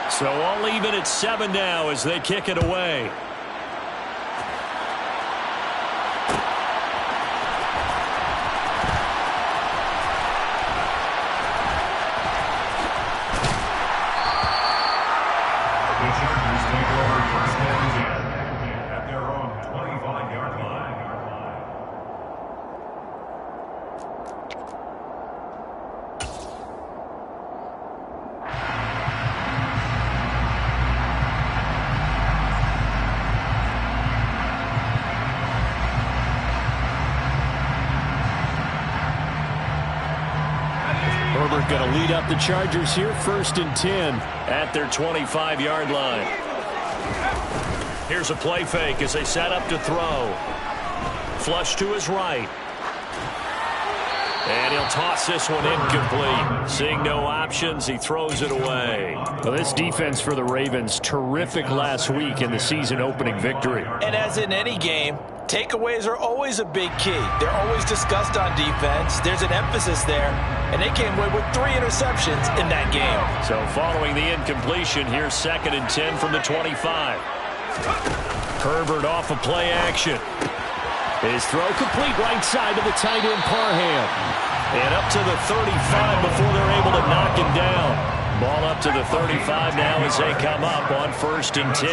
So all even at 7 now as they kick it away. Herbert going to lead up the Chargers here, 1st and 10 at their 25-yard line. Here's a play fake as they set up to throw. Flush to his right. And he'll toss this one incomplete. Seeing no options, he throws it away. Well, this defense for the Ravens, terrific last week in the season-opening victory. And as in any game, takeaways are always a big key. They're always discussed on defense. There's an emphasis there, and they came away with 3 interceptions in that game. So following the incompletion, here's 2nd and 10 from the 25. Herbert off of play action. His throw complete right side to the tight end Parham. And up to the 35 before they're able to knock him down. Ball up to the 35 now as they come up on 1st and 10.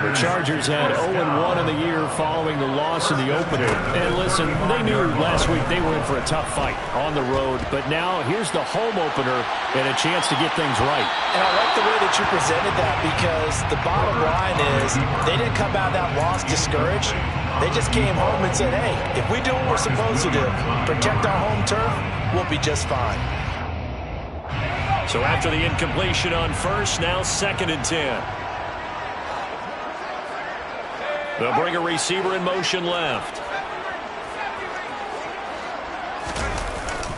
The Chargers had 0-1 in the year following the loss in the opener. And listen, they knew last week they were in for a tough fight on the road. But now here's the home opener and a chance to get things right. And I like the way that you presented that, because the bottom line is they didn't come out of that loss discouraged. They just came home and said, hey, if we do what we're supposed to do, protect our home turf, we'll be just fine. So after the incompletion on 1st, now 2nd and 10. They'll bring a receiver in motion left.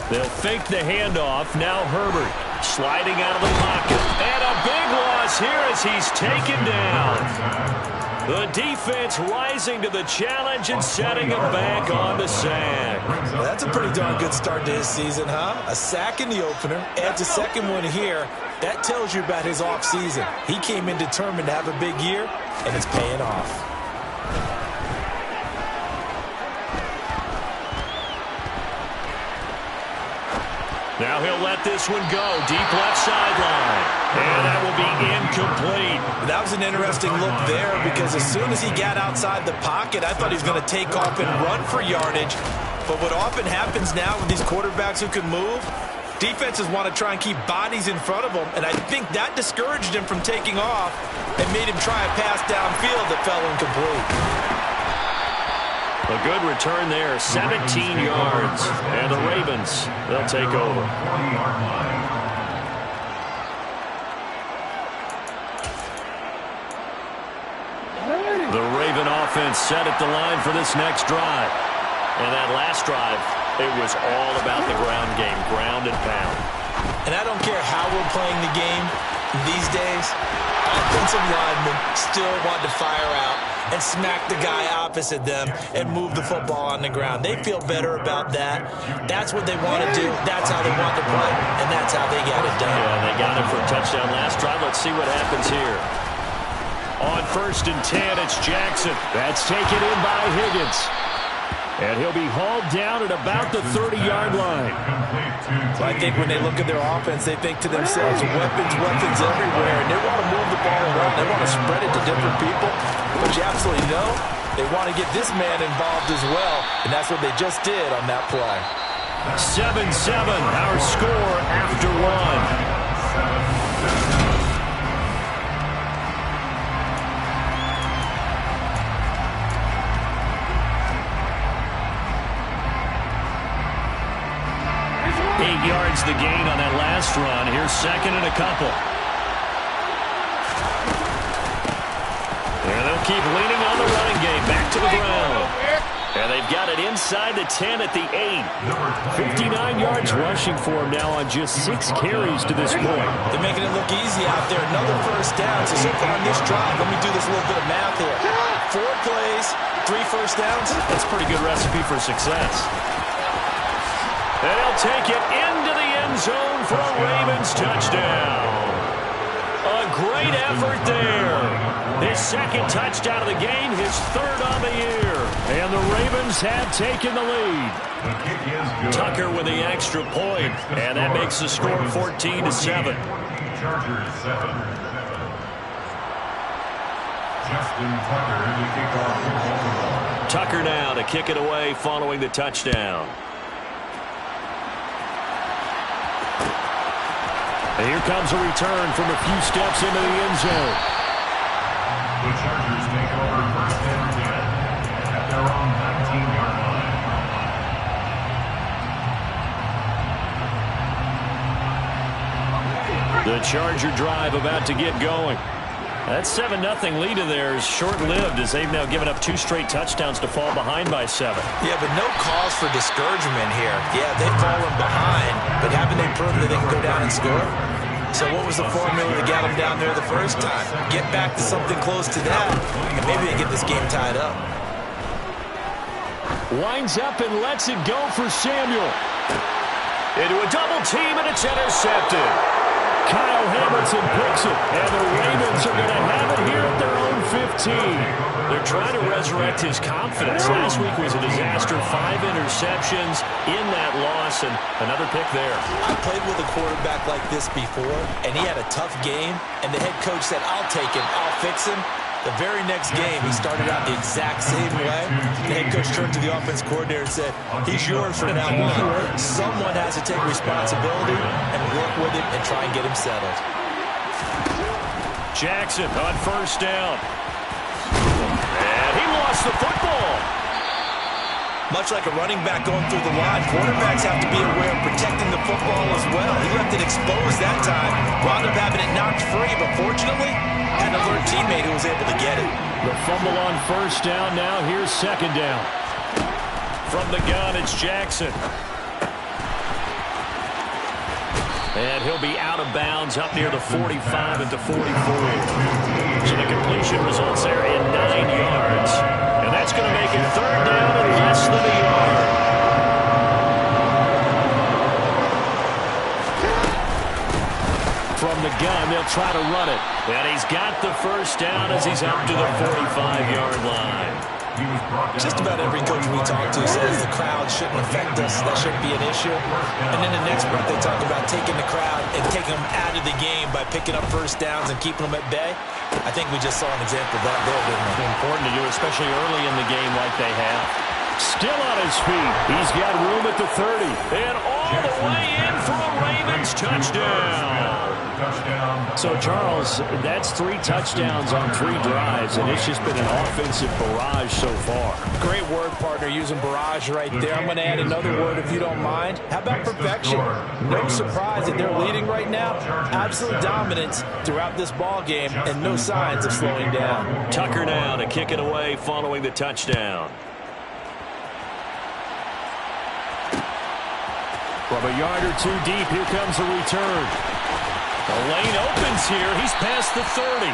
They'll fake the handoff. Now Herbert sliding out of the pocket. And a big loss here as he's taken down. The defense rising to the challenge and setting him back on the sack. Well, that's a pretty darn good start to his season, huh? A sack in the opener, adds a second one here. That tells you about his offseason. He came in determined to have a big year, and it's paying off. Now he'll let this one go. Deep left sideline. And that will be incomplete. That was an interesting look there, because as soon as he got outside the pocket, I thought he was going to take off and run for yardage. But what often happens now with these quarterbacks who can move, defenses want to try and keep bodies in front of them. And I think that discouraged him from taking off and made him try a pass downfield that fell incomplete. A good return there, 17 yards. And the Ravens, they'll take over. The Raven offense set at the line for this next drive. And that last drive, it was all about the ground game, ground and pound. And I don't care how we're playing the game these days, offensive linemen still want to fire out and smack the guy opposite them and move the football on the ground. They feel better about that. That's what they want to do. That's how they want to play, and that's how they got it done. Yeah, they got it for a touchdown last drive. Let's see what happens here. On 1st and 10, it's Jackson. That's taken in by Higgins. And he'll be hauled down at about the 30-yard line. So I think when they look at their offense, they think to themselves, weapons, weapons everywhere. And they want to move the ball around. They want to spread it to different people. But you absolutely know they want to get this man involved as well. And that's what they just did on that play. 7-7, our score after one. Yards the gain on that last run. Here's 2nd and a couple. And they'll keep leaning on the running game. Back to the ground. And they've got it inside the 10 at the 8. 59 yards rushing for him now on just 6 carries to this point. They're making it look easy out there. Another first down. So far on this drive, let me do this little bit of math here. 4 plays, 3 first downs. That's a pretty good recipe for success. And he'll take it into the end zone for a Ravens touchdown. A great effort there. His second touchdown of the game, his third on the year. And the Ravens have taken the lead. Tucker with the extra point, and that makes the score 14-7. Chargers 7. Justin Tucker, the kickoff for Baltimore. Tucker now to kick it away following the touchdown. And here comes a return from a few steps into the end zone. The Chargers take over first and 10 at their own 19-yard line. The Charger drive about to get going. That 7-0 lead of theirs short-lived as they've now given up 2 straight touchdowns to fall behind by 7. Yeah, but no cause for discouragement here. Yeah, they've fallen behind, but haven't they proven that they can go down and score? So what was the formula that got them down there the first time? Get back to something close to that, and maybe they get this game tied up. Winds up and lets it go for Samuel. Into a double team, and it's intercepted. Kyle Hamilton picks it, and the Ravens are going to have it here at their own 15. They're trying to resurrect his confidence. Last week was a disaster. 5 interceptions in that loss, and another pick there. I played with a quarterback like this before, and he had a tough game, and the head coach said, I'll take him, I'll fix him. The very next game, he started out the exact same way. The head coach turned to the offense coordinator and said, he's yours from now on. Someone has to take responsibility and work with him and try and get him settled. Jackson on first down. And he lost the football. Much like a running back going through the line, quarterbacks have to be aware of protecting the football as well. He left it exposed that time, wound up having it knocked free, but fortunately, had an alert teammate who was able to get it. The fumble on first down. Now here's second down. From the gun, it's Jackson. And he'll be out of bounds up near the 45 at the 44. So the completion results there in 9 yards. And that's going to make it third down and less than a yard. From the gun, they'll try to run it. And he's got the first down as he's up to the 45-yard line. Just about every coach we talk to says the crowd shouldn't affect us. That shouldn't be an issue. And then the next breath they talk about taking the crowd and taking them out of the game by picking up first downs and keeping them at bay. I think we just saw an example of that there, didn't we? Important to do, especially early in the game like they have. Still on his feet. He's got room at the 30. And all the way in for a Ravens touchdown. So, Charles, that's 3 touchdowns on 3 drives, and it's just been an offensive barrage so far. Great word, partner, using barrage right there. I'm going to add another word if you don't mind. How about perfection? No surprise that they're leading right now. Absolute dominance throughout this ball game, and no signs of slowing down. Tucker now to kick it away following the touchdown. From a yard or 2 deep, here comes a return. The lane opens here. He's past the 30.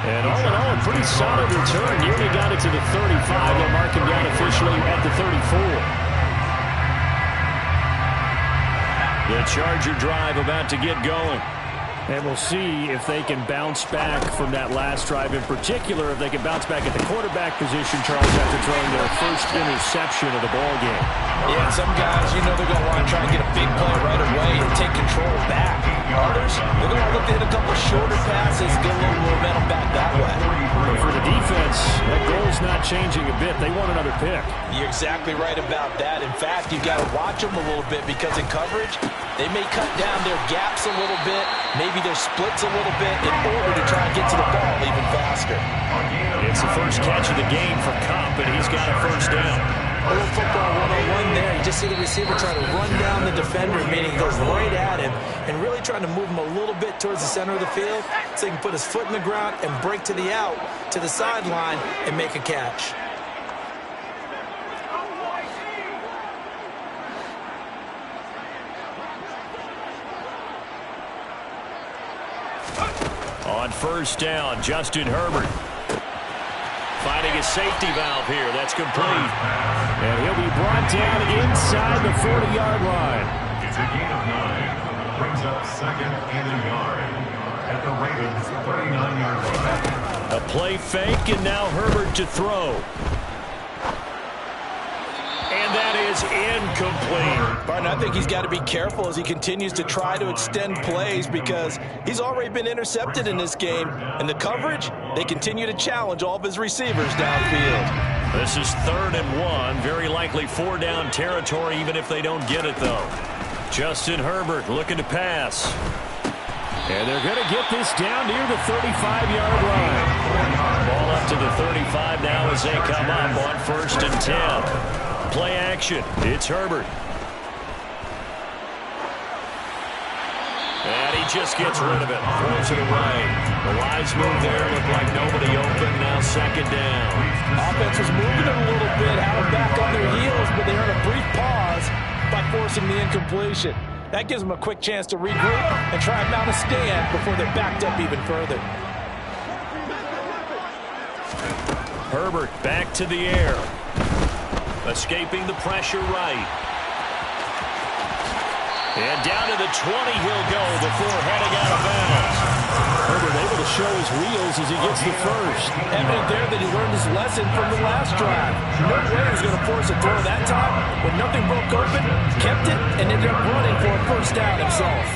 And all in all, a pretty solid return. Nearly got it to the 35. They'll mark him down officially at the 34. The Charger drive about to get going. And we'll see if they can bounce back from that last drive. In particular, if they can bounce back at the quarterback position, Charles, after throwing their first interception of the ball game. Yeah, some guys, you know they're going to want to try and get a big play right away and take control back. Others, they're going to look to hit a couple shorter passes, get a little momentum back that way. But for the defense, that goal's not changing a bit. They want another pick. You're exactly right about that. In fact, you've got to watch them a little bit because in coverage, they may cut down their gaps a little bit, maybe their splits a little bit in order to try and get to the ball even faster. It's the first catch of the game for Kupp, and he's got a first down. A little football one-on-one there. You just see the receiver trying to run down the defender, meaning he goes right at him, and really trying to move him a little bit towards the center of the field so he can put his foot in the ground and break to the out, to the sideline, and make a catch. On first down, Justin Herbert. Finding finding his safety valve here. That's complete. And he'll be brought down inside the 40-yard line. It's a gain of 9. Brings up second and a yard at the Ravens' 39-yard line. A play fake, and now Herbert to throw. And that is incomplete. Barton, I think he's got to be careful as he continues to try to extend plays because he's already been intercepted in this game. And the coverage, they continue to challenge all of his receivers downfield. This is 3rd and 1. Very likely 4-down territory, even if they don't get it, though. Justin Herbert looking to pass. And they're going to get this down near the 35-yard line. Ball up to the 35 now as they come up on 1st and 10. Play action. It's Herbert. And he just gets rid of it. Throws it away. The wise move there. Looked like nobody open. Now 2nd down. Offense was moving it a little bit, had them back on their heels, but they earned a brief pause by forcing the incompletion. That gives them a quick chance to regroup and try and mount a stand before they're backed up even further. Herbert back to the air. Escaping the pressure right. And down to the 20 he'll go before heading out of bounds. Herbert able to show his wheels as he gets the first. Evident there that he learned his lesson from the last drive. No way he was going to force a throw that time. When nothing broke open, kept it, and ended up running for a 1st down himself.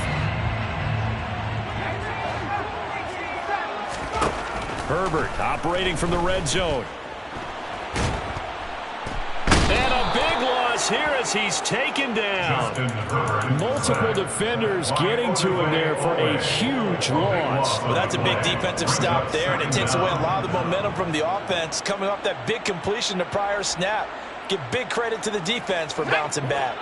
Herbert operating from the red zone. And a big loss here as he's taken down. Multiple defenders getting to him there for a huge loss. Well, that's a big defensive stop there, and it takes away a lot of the momentum from the offense coming off that big completion the prior snap. Give big credit to the defense for bouncing back.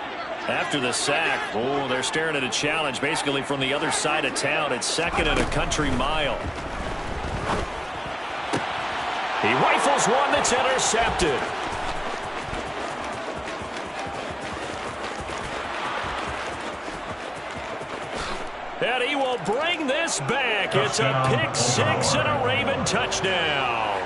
After the sack, oh, they're staring at a challenge basically from the other side of town. It's 2nd and a country mile. He rifles one that's intercepted. And he will bring this back. It's a pick-6 and a Raven touchdown.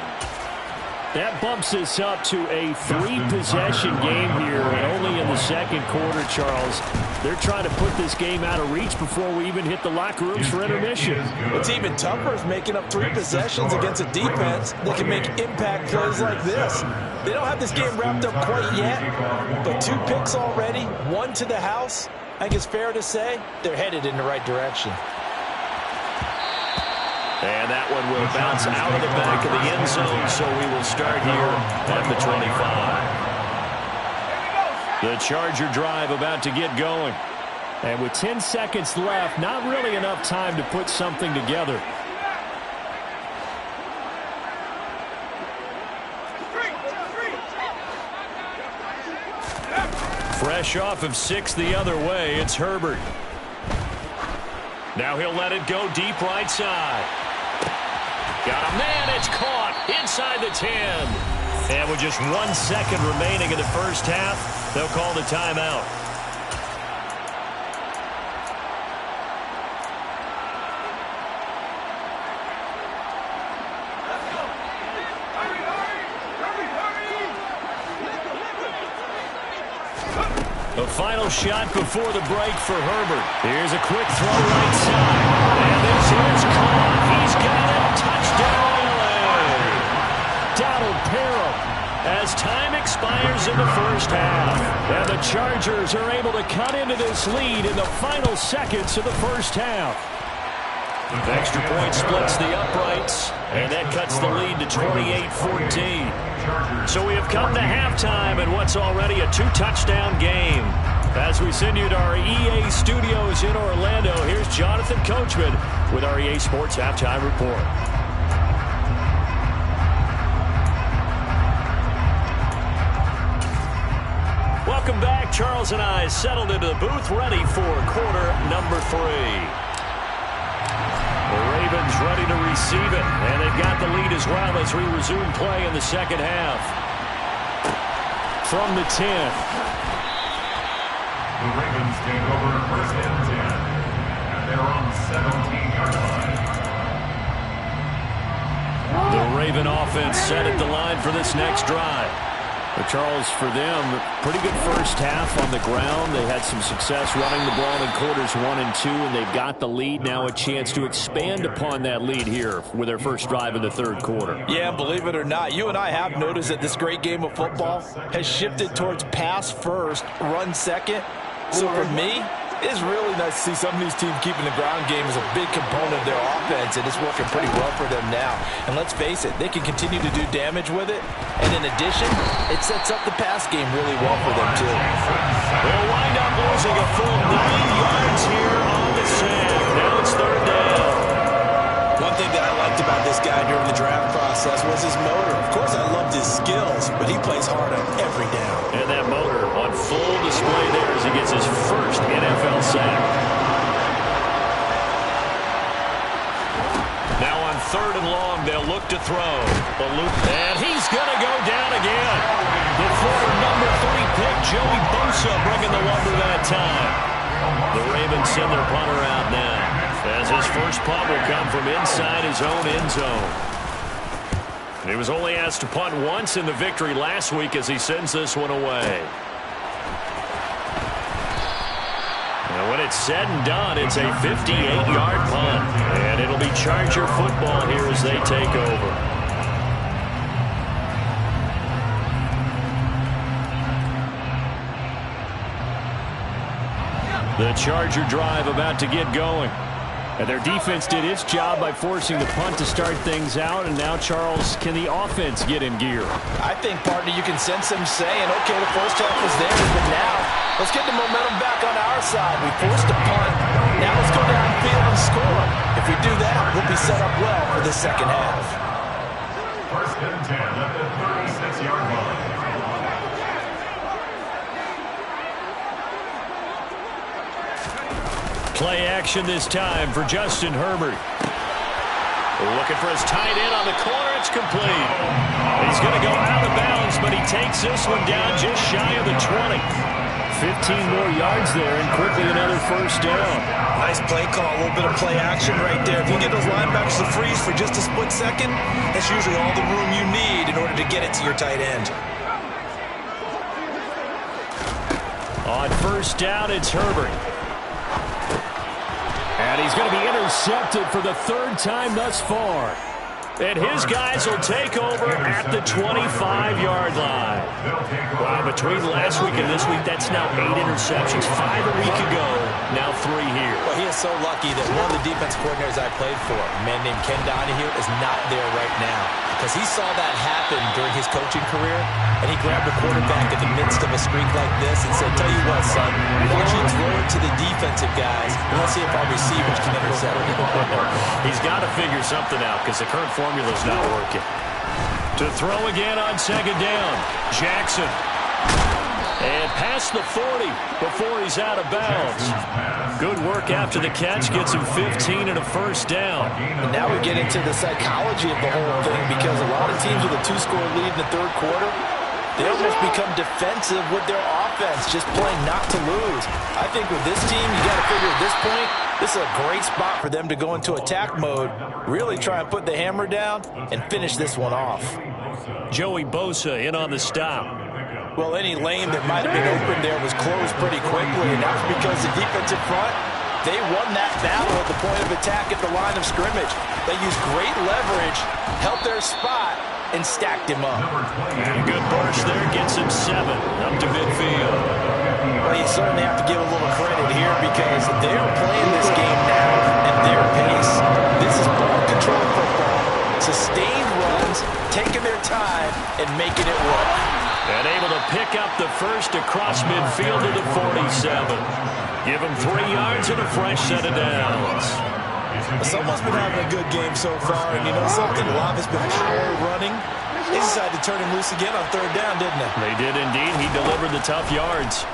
That bumps us up to a 3-possession game here, and only in the 2nd quarter, Charles. They're trying to put this game out of reach before we even hit the locker rooms for intermission. What's even tougher is making up 3 possessions against a defense that can make impact plays like this. They don't have this game wrapped up quite yet, but 2 picks already, 1 to the house. I think it's fair to say they're headed in the right direction. And that one will bounce out of the back of the end zone, so we will start here at the 25. The Charger drive about to get going. And with 10 seconds left, not really enough time to put something together. Fresh off of 6 the other way, it's Herbert. Now he'll let it go deep right side. Got a man, it's caught inside the 10. And with just 1 second remaining in the first half, they'll call the timeout. The final shot before the break for Herbert. Here's a quick throw right side. And this is caught. He's got it. Touchdown, LA. Donald Parham as time expires in the first half. And the Chargers are able to cut into this lead in the final seconds of the first half. The extra point splits the uprights, and that cuts the lead to 28-14. So we have come to halftime in what's already a 2-touchdown game. As we send you to our EA studios in Orlando, here's Jonathan Coachman with our EA Sports Halftime Report. Welcome back. Charles and I settled into the booth, ready for quarter number 3. The Ravens ready to receive it, and they've got the lead as well as we resume play in the second half. From the 10. The Ravens take over 1st and 10 at their own 17-yard line. The Raven offense set at the line for this next drive. But Charles, for them, pretty good first half on the ground. They had some success running the ball in quarters 1 and 2, and they've got the lead. Now a chance to expand upon that lead here with their first drive in the third quarter. Yeah, believe it or not, you and I have noticed that this great game of football has shifted towards pass first, run second. So for me, it's really nice to see some of these teams keeping the ground game as a big component of their offense, and it's working pretty well for them now. And let's face it, they can continue to do damage with it. And in addition, it sets up the pass game really well for them, too. They'll wind up losing a full 9 yards here on the sack. Now it's third down. One thing that I liked about this guy during the draft process was his motor. Of course, I loved his skills, but he plays hard on every down. And that motor on full display there as he gets his first NFL sack. Now on third and long, they'll look to throw. And he's going to go down again. The former number 3 pick, Joey Bosa, bringing the lumber that time. The Ravens send their punter out now, as his first punt will come from inside his own end zone. He was only asked to punt once in the victory last week as he sends this one away. And when it's said and done, it's a 58-yard punt. And it'll be Charger football here as they take over. The Charger drive about to get going. And their defense did its job by forcing the punt to start things out. And now, Charles, can the offense get in gear? I think, partner, you can sense them saying, okay, the first half was theirs, but now let's get the momentum back on our side. We forced a punt. Now let's go downfield and score. If we do that, we'll be set up well for the second half. First and 10 at the 36-yard line. Play action this time for Justin Herbert. Looking for his tight end on the corner. It's complete. He's going to go out of bounds, but he takes this one down just shy of the 20. 15 more yards there, and quickly another first down. Nice play call, a little bit of play action right there. If you get those linebackers to freeze for just a split second, that's usually all the room you need in order to get it to your tight end. On first down, it's Herbert. And he's going to be intercepted for the third time thus far. And his guys will take over at the 25-yard line. Wow, between last week and this week, that's now 8 interceptions. 5 a week ago, now 3 here. Well, he is so lucky that one of the defense coordinators I played for, a man named Ken Donahue, is not there right now. Because he saw that happen during his coaching career, and he grabbed a quarterback in the midst of a streak like this and said, tell you what, son, why don't you throw it to the defensive guys, and let's see if our receivers can intercept it. He's got to figure something out because the current formula's not working. To throw again on second down, Jackson. And past the 40 before he's out of bounds. Good work after the catch. Gets him 15 and a first down. And now we get into the psychology of the whole thing because a lot of teams with a 2-score lead in the third quarter, they almost become defensive with their offense, just playing not to lose. I think with this team, you got to figure at this point, this is a great spot for them to go into attack mode, really try and put the hammer down and finish this one off. Joey Bosa in on the stop. Well, any lane that might have been open there was closed pretty quickly, and that's because the defensive front, they won that battle at the point of attack at the line of scrimmage. They used great leverage, held their spot, and stacked him up. And a good burst there, gets him 7 up to midfield. Well, you certainly have to give a little credit here because they're playing this game now at their pace. This is ball control football, sustained runs, taking their time, and making it work. And able to pick up the first across midfield to the 47. Give him 3 yards and a fresh set of downs. Someone's been having a good game so far, and you know something? A lot of it's been power running. They decided to turn him loose again on third down, didn't they? They did indeed. He delivered the tough yards.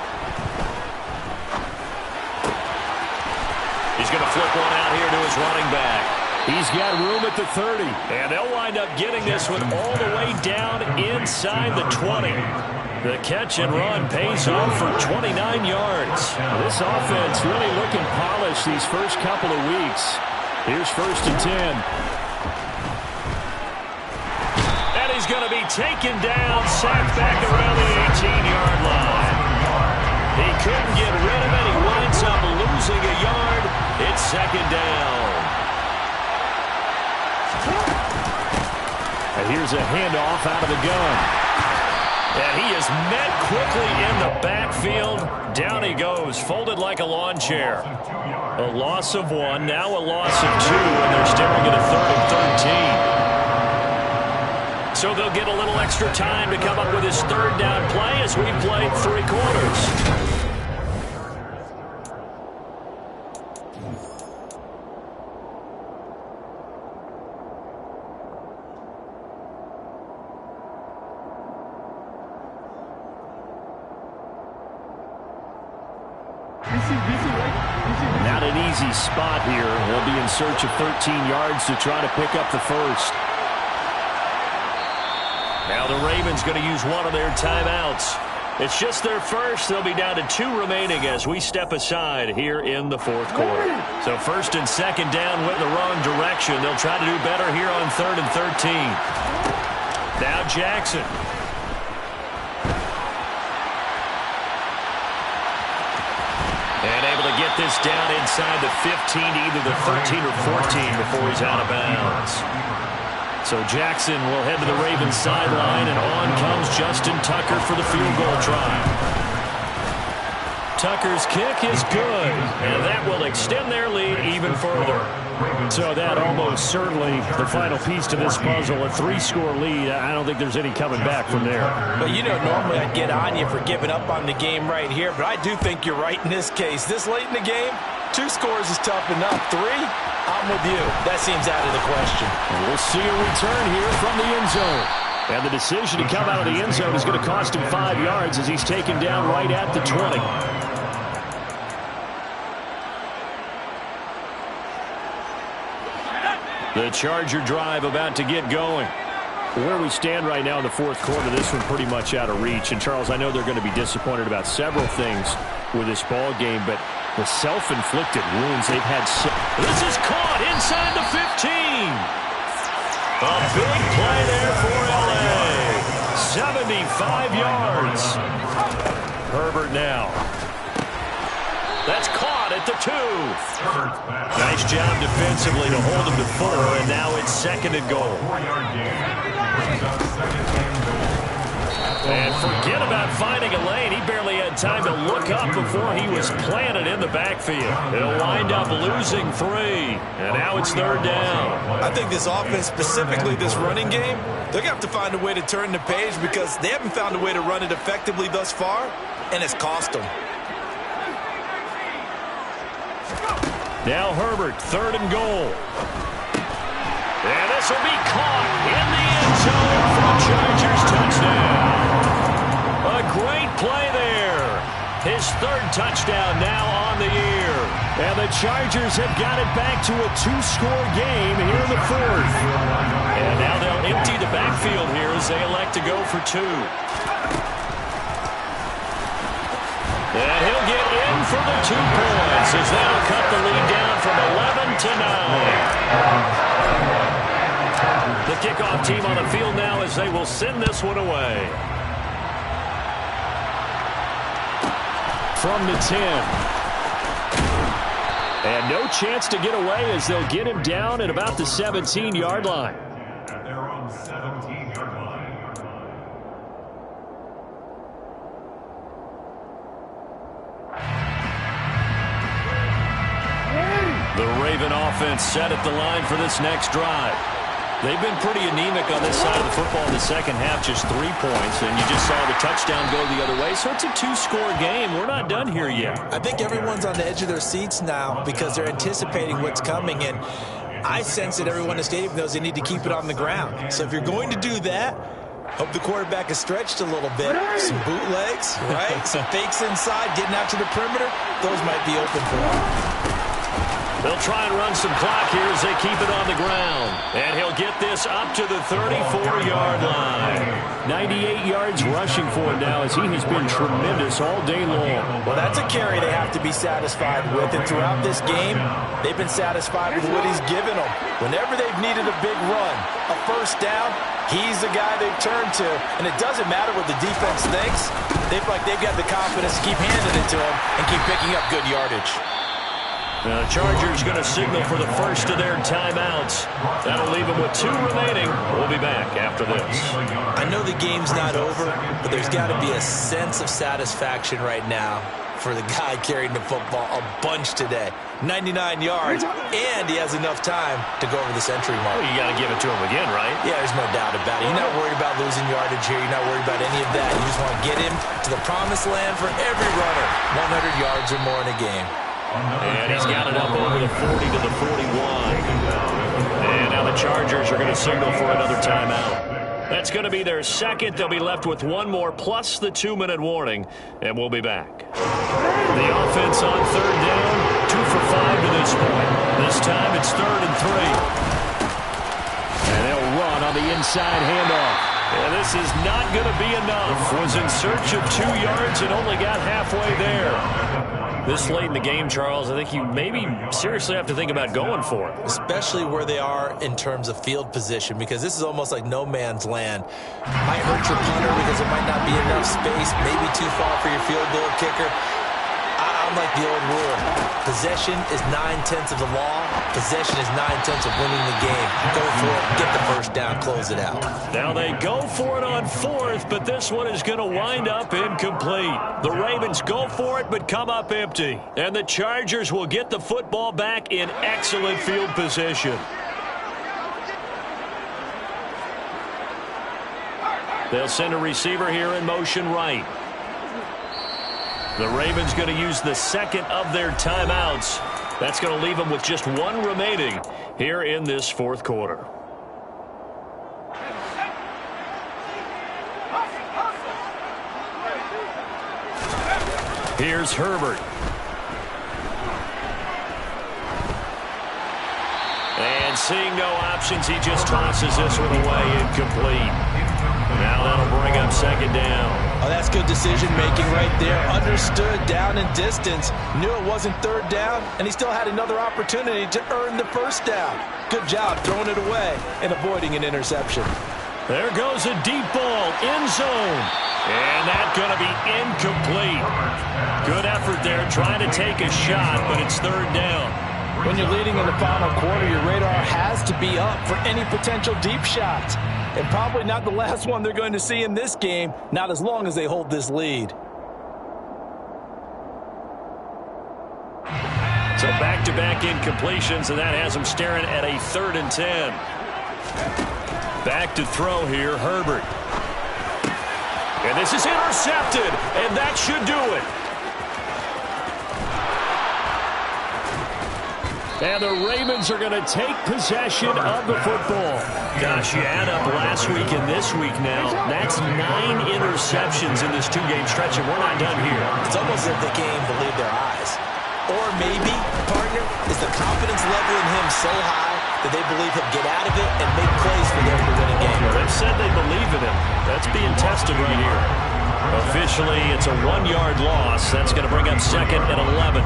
He's going to flip one out here to his running back. He's got room at the 30, and they'll wind up getting this one all the way down inside the 20. The catch and run pays off for 29 yards. This offense really looking polished these first couple of weeks. Here's first and 10. is going to be taken down, sacked back around the 18-yard line. He couldn't get rid of it. He winds up losing a yard. It's second down. And here's a handoff out of the gun. And he is met quickly in the backfield. Down he goes, folded like a lawn chair. A loss of 1, now a loss of 2, and they're staring at a 3rd and 13. So they'll get a little extra time to come up with his 3rd down play as we've played 3 quarters. Not an easy spot here. They'll be in search of 13 yards to try to pick up the first. Now the Ravens going to use one of their timeouts. It's just their first. They'll be down to 2 remaining as we step aside here in the 4th quarter. So 1st and 2nd down went in the wrong direction. They'll try to do better here on 3rd and 13. Now Jackson. And able to get this down inside the 15, either the 13 or 14 before he's out of bounds. So Jackson will head to the Ravens sideline, and on comes Justin Tucker for the field goal try. Tucker's kick is good, and that will extend their lead even further. So that almost certainly the final piece to this puzzle, a 3-score lead. I don't think there's any coming back from there. But you know, normally I'd get on you for giving up on the game right here, but I do think you're right in this case. This late in the game, 2 scores is tough enough. 3, I'm with you. That seems out of the question. We'll see a return here from the end zone. And the decision to come out of the end zone is going to cost him 5 yards as he's taken down right at the 20. The Charger drive about to get going. Where we stand right now in the 4th quarter, this one pretty much out of reach. And, Charles, I know they're going to be disappointed about several things with this ball game, but the self-inflicted wounds they've had. This is caught inside the 15. A big play there for L.A. 75 yards. Herbert now. That's caught at the 2. Nice job defensively to hold him to 4, and now it's 2nd and goal. And forget about finding a lane. He barely had time to look up before he was planted in the backfield. He'll wind up losing 3, and now it's 3rd down. I think this offense, specifically this running game, they're going to have to find a way to turn the page because they haven't found a way to run it effectively thus far, and it's cost them. Now Herbert, 3rd and goal. And this will be caught in the end zone for a Chargers touchdown. A great play there. His 3rd touchdown now on the year. And the Chargers have got it back to a 2-score game here in the 4th. And now they'll empty the backfield here as they elect to go for 2. And he'll get in for the 2 points as that'll cut the lead down from 11 to 9. The kickoff team on the field now as they will send this one away. From the 10. And no chance to get away as they'll get him down at about the 17-yard line. At their own 17-yard line. The Raven offense set at the line for this next drive. They've been pretty anemic on this side of the football in the second half, just 3 points, and you just saw the touchdown go the other way. So it's a 2-score game. We're not done here yet. I think everyone's on the edge of their seats now because they're anticipating what's coming, and I sense that everyone in the stadium knows they need to keep it on the ground. So if you're going to do that, hope the quarterback is stretched a little bit. Some bootlegs, right? Some fakes inside, getting out to the perimeter. Those might be open for him. They'll try and run some clock here as they keep it on the ground. And he'll get this up to the 34-yard line. 98 yards rushing for him now as he has been tremendous all day long. Well, that's a carry they have to be satisfied with. And throughout this game, they've been satisfied with what he's given them. Whenever they've needed a big run, a first down, he's the guy they've turned to. And it doesn't matter what the defense thinks. They feel like they've got the confidence to keep handing it to him and keep picking up good yardage. The Chargers going to signal for the first of their timeouts. That'll leave them with 2 remaining. We'll be back after this. I know the game's not over, but there's got to be a sense of satisfaction right now for the guy carrying the football a bunch today. 99 yards, and he has enough time to go over the century mark. Well, you got to give it to him again, right? Yeah, there's no doubt about it. You're not worried about losing yardage here. You're not worried about any of that. You just want to get him to the promised land for every runner. 100 yards or more in a game. And he's got it up over the 40 to the 41. And now the Chargers are going to signal for another timeout. That's going to be their second. They'll be left with 1 more plus the 2-minute warning, and we'll be back. The offense on 3rd down, 2 for 5 to this point. This time it's 3rd and 3. And they'll run on the inside handoff. And this is not going to be enough. Was in search of 2 yards and only got halfway there. This late in the game, Charles, I think you maybe seriously have to think about going for it. Especially where they are in terms of field position, because this is almost like no man's land. Might hurt your punter because there might not be enough space, maybe too far for your field goal kicker. I'm like the old rule. Possession is 9/10 of the law. Possession is 9/10 of winning the game. Go for it, get the first down, close it out. Now they go for it on 4th, but this one is going to wind up incomplete. The Ravens go for it, but come up empty. And the Chargers will get the football back in excellent field position. They'll send a receiver here in motion right. The Ravens going to use the second of their timeouts. That's going to leave them with just 1 remaining here in this 4th quarter. Here's Herbert. And seeing no options, he just tosses this one away incomplete. Now that'll bring up 2nd down. Oh, that's good decision-making right there. Understood down and distance. Knew it wasn't 3rd down, and he still had another opportunity to earn the 1st down. Good job throwing it away and avoiding an interception. There goes a deep ball, end zone. And that's going to be incomplete. Good effort there trying to take a shot, but it's 3rd down. When you're leading in the final quarter, your radar has to be up for any potential deep shots. And probably not the last one they're going to see in this game, not as long as they hold this lead. So back-to-back incompletions, and that has them staring at a 3rd and 10. Back to throw here, Herbert. And this is intercepted, and that should do it. And the Ravens are going to take possession of the football. Gosh, you add up last week and this week now. That's 9 interceptions in this 2-game stretch, and we're not done here. It's almost as if they can't even believe their eyes. Or maybe, partner, is the confidence level in him so high that they believe he'll get out of it and make plays for them to win a game. They've said they believe in him. That's being tested right here. Officially, it's a 1-yard loss. That's going to bring up 2nd and 11.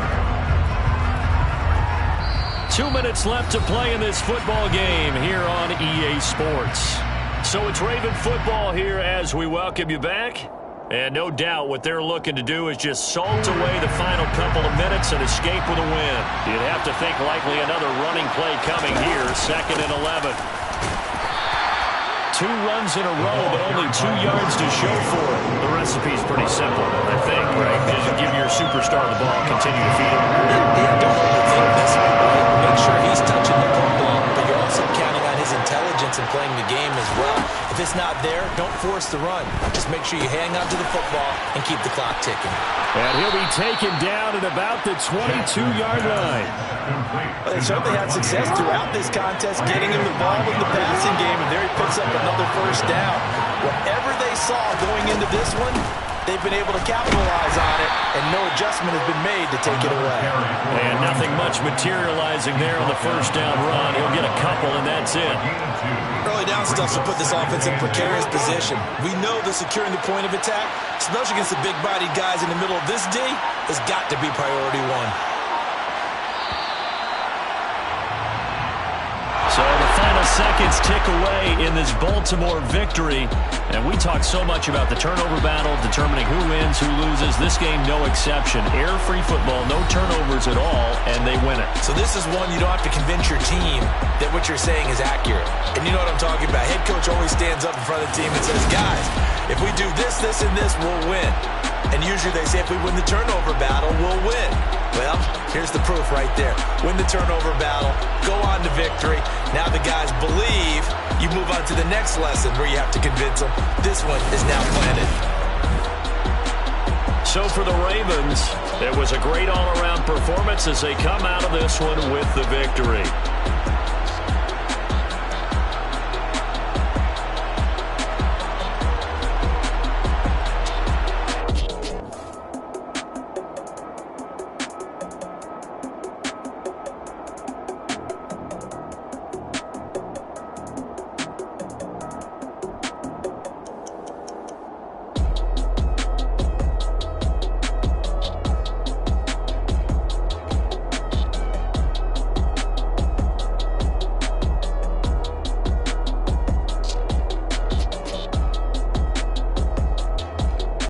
2 minutes left to play in this football game here on EA Sports. So it's Raven football here as we welcome you back. And no doubt what they're looking to do is just salt away the final couple of minutes and escape with a win. You'd have to think likely another running play coming here, 2nd and 11. 2 runs in a row, but only 2 yards to show for it. The recipe's pretty simple, I think, right? Just give your superstar the ball, continue to feed him. Yeah, don't overthink this. Make sure he's touching the football, but you're also counting on his intelligence and playing the game as well. If it's not there, don't force the run. Just make sure you hang on to the football and keep the clock ticking. And he'll be taken down at about the 22-yard line. Well, they certainly had success throughout this contest, getting him the ball in the passing game, and there he picks up another 1st down. Whatever they saw going into this one, they've been able to capitalize on it, and no adjustment has been made to take it away. And nothing much materializing there on the first down run. He'll get a couple, and that's it. Early down stuff to put this offense in precarious position. We know that securing the point of attack, especially against the big-bodied guys in the middle of this D, has got to be priority one. So the final seconds tick away in this Baltimore victory. And we talk so much about the turnover battle, determining who wins, who loses. This game, no exception. Air-free football, no turnovers at all, and they win it. So this is one you don't have to convince your team that what you're saying is accurate. And you know what I'm talking about. Head coach always stands up in front of the team and says, guys, if we do this, this, and this, we'll win. And usually they say if we win the turnover battle, we'll win. Well, here's the proof right there. Win the turnover battle, go on to victory. Now the guys believe. You move on to the next lesson where you have to convince them. This one is now planted. So for the Ravens, it was a great all-around performance as they come out of this one with the victory.